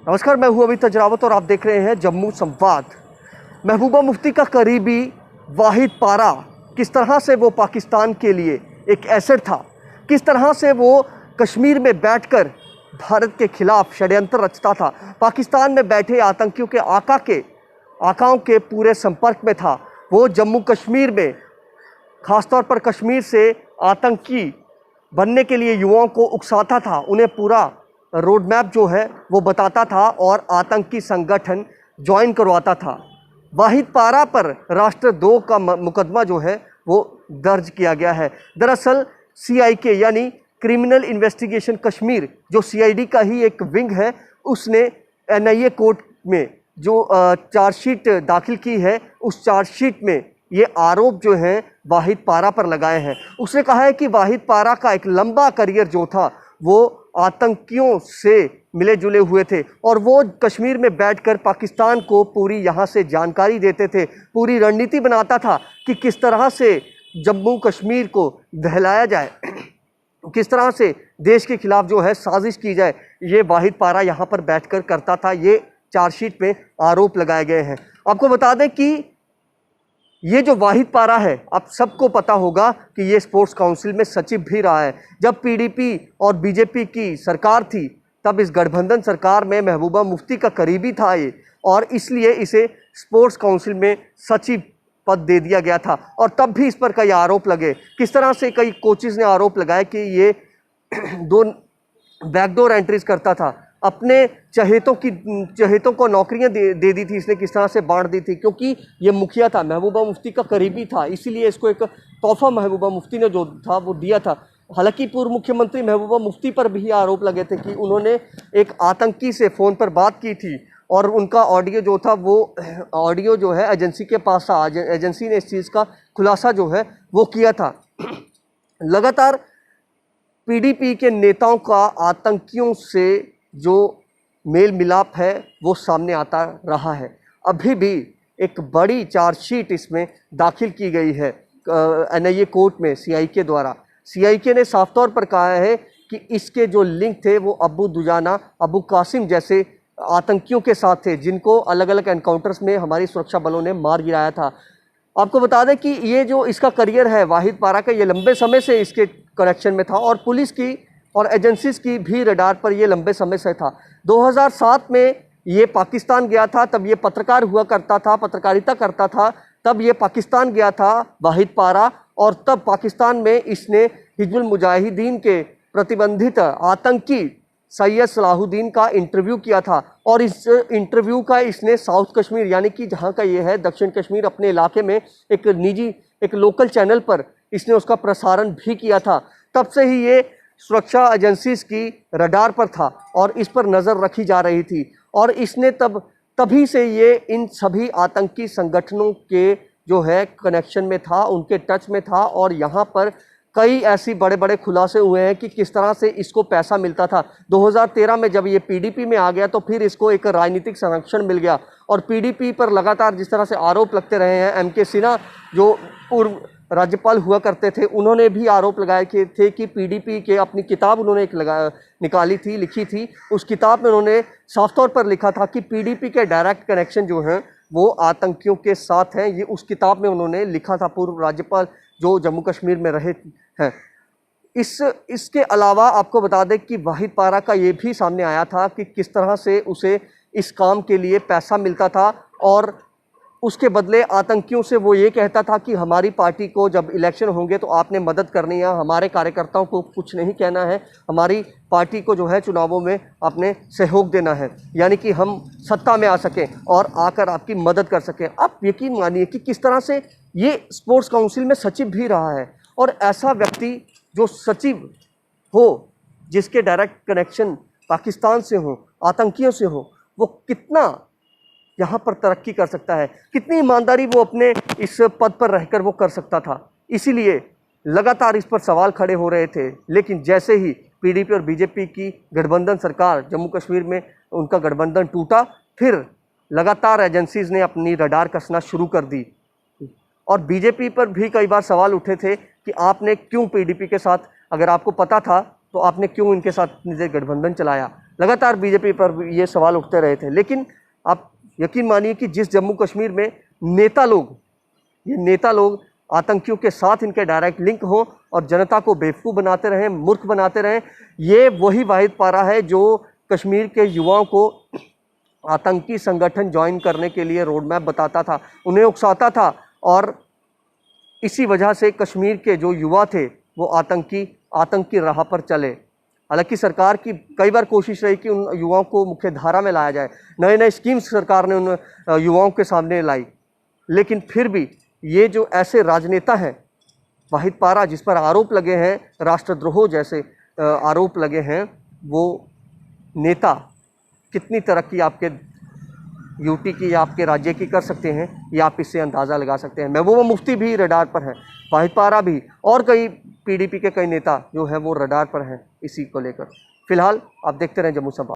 नमस्कार, मैं हूं अमित तजरावत और आप देख रहे हैं जम्मू संवाद। महबूबा मुफ्ती का करीबी वाहिद पारा, किस तरह से वो पाकिस्तान के लिए एक एसेट था, किस तरह से वो कश्मीर में बैठकर भारत के खिलाफ षड्यंत्र रचता था, पाकिस्तान में बैठे आतंकियों के आकाओं के पूरे संपर्क में था। वो जम्मू कश्मीर में ख़ासतौर पर कश्मीर से आतंकी बनने के लिए युवाओं को उकसाता था, उन्हें पूरा रोड मैप जो है वो बताता था और आतंकी संगठन ज्वाइन करवाता था। वाहिद पारा पर राष्ट्रद्रोह का मुकदमा जो है वो दर्ज किया गया है। दरअसल CIK यानी क्रिमिनल इन्वेस्टिगेशन कश्मीर, जो CID का ही एक विंग है, उसने NIA कोर्ट में जो चार्जशीट दाखिल की है, उस चार्जशीट में ये आरोप जो हैं वाहिद पारा पर लगाए हैं। उसने कहा है कि वाहिद पारा का एक लंबा करियर जो था वो आतंकियों से मिले जुले हुए थे और वो कश्मीर में बैठकर पाकिस्तान को पूरी यहाँ से जानकारी देते थे, पूरी रणनीति बनाता था कि किस तरह से जम्मू कश्मीर को दहलाया जाए, किस तरह से देश के खिलाफ जो है साजिश की जाए। ये वाहिद पारा यहाँ पर बैठकर करता था। ये चार्जशीट में आरोप लगाए गए हैं। आपको बता दें कि ये जो वाहिद पारा है, आप सबको पता होगा कि ये स्पोर्ट्स काउंसिल में सचिव भी रहा है। जब PDP और BJP की सरकार थी तब इस गठबंधन सरकार में महबूबा मुफ्ती का करीबी था ये, और इसलिए इसे स्पोर्ट्स काउंसिल में सचिव पद दे दिया गया था। और तब भी इस पर कई आरोप लगे। किस तरह से कई कोचेज़ ने आरोप लगाया कि ये दो बैकडोर एंट्रीज करता था, अपने चहेतों को नौकरियां दे दी थी इसने, किस तरह से बांट दी थी, क्योंकि ये मुखिया था, महबूबा मुफ्ती का करीबी था, इसीलिए इसको एक तोहफा महबूबा मुफ्ती ने जो था वो दिया था। हालांकि पूर्व मुख्यमंत्री महबूबा मुफ्ती पर भी आरोप लगे थे कि उन्होंने एक आतंकी से फ़ोन पर बात की थी और उनका ऑडियो जो था वो ऑडियो जो है एजेंसी के पास था। एजेंसी ने इस चीज़ का खुलासा जो है वो किया था। लगातार PDP के नेताओं का आतंकियों से जो मेल मिलाप है वो सामने आता रहा है। अभी भी एक बड़ी चार्जशीट इसमें दाखिल की गई है NIA कोर्ट में CIK द्वारा। CIK ने साफ तौर पर कहा है कि इसके जो लिंक थे वो अबू दुजाना, अबू कासिम जैसे आतंकियों के साथ थे, जिनको अलग अलग एनकाउंटर्स में हमारी सुरक्षा बलों ने मार गिराया था। आपको बता दें कि ये जो इसका करियर है वाहिद पारा का, ये लंबे समय से इसके कनेक्शन में था और पुलिस की और एजेंसीज की भी रडार पर ये लंबे समय से था। 2007 में ये पाकिस्तान गया था, तब ये पत्रकार हुआ करता था, पत्रकारिता करता था, तब ये पाकिस्तान गया था वाहिद पारा, और तब पाकिस्तान में इसने हिजबुल मुजाहिदीन के प्रतिबंधित आतंकी सैयद सलाहुद्दीन का इंटरव्यू किया था। और इस इंटरव्यू का इसने साउथ कश्मीर यानी कि जहाँ का ये है दक्षिण कश्मीर, अपने इलाके में एक लोकल चैनल पर इसने उसका प्रसारण भी किया था। तब से ही ये सुरक्षा एजेंसीज की रडार पर था और इस पर नज़र रखी जा रही थी। और इसने तभी से ये इन सभी आतंकी संगठनों के जो है कनेक्शन में था, उनके टच में था। और यहाँ पर कई ऐसी बड़े बड़े खुलासे हुए हैं कि किस तरह से इसको पैसा मिलता था। 2013 में जब ये PDP में आ गया तो फिर इसको एक राजनीतिक संरक्षण मिल गया और PDP पर लगातार जिस तरह से आरोप लगते रहे हैं। MK सिन्हा जो पूर्व राज्यपाल हुआ करते थे, उन्होंने भी आरोप लगाए थे कि PDP के अपनी किताब उन्होंने लिखी थी। उस किताब में उन्होंने साफ तौर पर लिखा था कि PDP के डायरेक्ट कनेक्शन जो हैं वो आतंकियों के साथ हैं। ये उस किताब में उन्होंने लिखा था, पूर्व राज्यपाल जो जम्मू कश्मीर में रहे हैं। इसके अलावा आपको बता दें कि वाहिद पारा का ये भी सामने आया था कि किस तरह से उसे इस काम के लिए पैसा मिलता था और उसके बदले आतंकियों से वो ये कहता था कि हमारी पार्टी को जब इलेक्शन होंगे तो आपने मदद करनी है, हमारे कार्यकर्ताओं को कुछ नहीं कहना है, हमारी पार्टी को जो है चुनावों में आपने सहयोग देना है, यानी कि हम सत्ता में आ सकें और आकर आपकी मदद कर सकें। आप यकीन मानिए कि किस तरह से ये स्पोर्ट्स काउंसिल में सचिव भी रहा है। और ऐसा व्यक्ति जो सचिव हो, जिसके डायरेक्ट कनेक्शन पाकिस्तान से हो, आतंकियों से हो, वो कितना यहाँ पर तरक्की कर सकता है, कितनी ईमानदारी वो अपने इस पद पर रहकर वो कर सकता था। इसीलिए लगातार इस पर सवाल खड़े हो रहे थे। लेकिन जैसे ही PDP और BJP की गठबंधन सरकार, जम्मू कश्मीर में उनका गठबंधन टूटा, फिर लगातार एजेंसीज ने अपनी रडार कसना शुरू कर दी। और BJP पर भी कई बार सवाल उठे थे कि आपने क्यों PDP के साथ, अगर आपको पता था तो आपने क्यों इनके साथ गठबंधन चलाया। लगातार बीजेपी पर ये सवाल उठते रहे थे। लेकिन आप यकीन मानिए कि जिस जम्मू कश्मीर में ये नेता लोग आतंकियों के साथ इनके डायरेक्ट लिंक हो और जनता को बेवकूफ़ बनाते रहें, मूर्ख बनाते रहें, ये वही वाहिद पारा है जो कश्मीर के युवाओं को आतंकी संगठन ज्वाइन करने के लिए रोड मैप बताता था, उन्हें उकसाता था, और इसी वजह से कश्मीर के जो युवा थे वो आतंकी राह पर चले। हालांकि सरकार की कई बार कोशिश रही कि उन युवाओं को मुख्य धारा में लाया जाए, नए नए स्कीम्स सरकार ने उन युवाओं के सामने लाई, लेकिन फिर भी ये जो ऐसे राजनेता हैं, वाहिद पारा जिस पर आरोप लगे हैं, राष्ट्रद्रोह जैसे आरोप लगे हैं, वो नेता कितनी तरक्की आपके यूटी की या आपके राज्य की कर सकते हैं, ये आप इससे अंदाज़ा लगा सकते हैं। महबूबा मुफ्ती भी रडार पर हैं, वाहिद पारा भी, और कई पीडीपी के कई नेता जो हैं वो रडार पर हैं इसी को लेकर। फिलहाल आप देखते रहें जम्मू संवाद।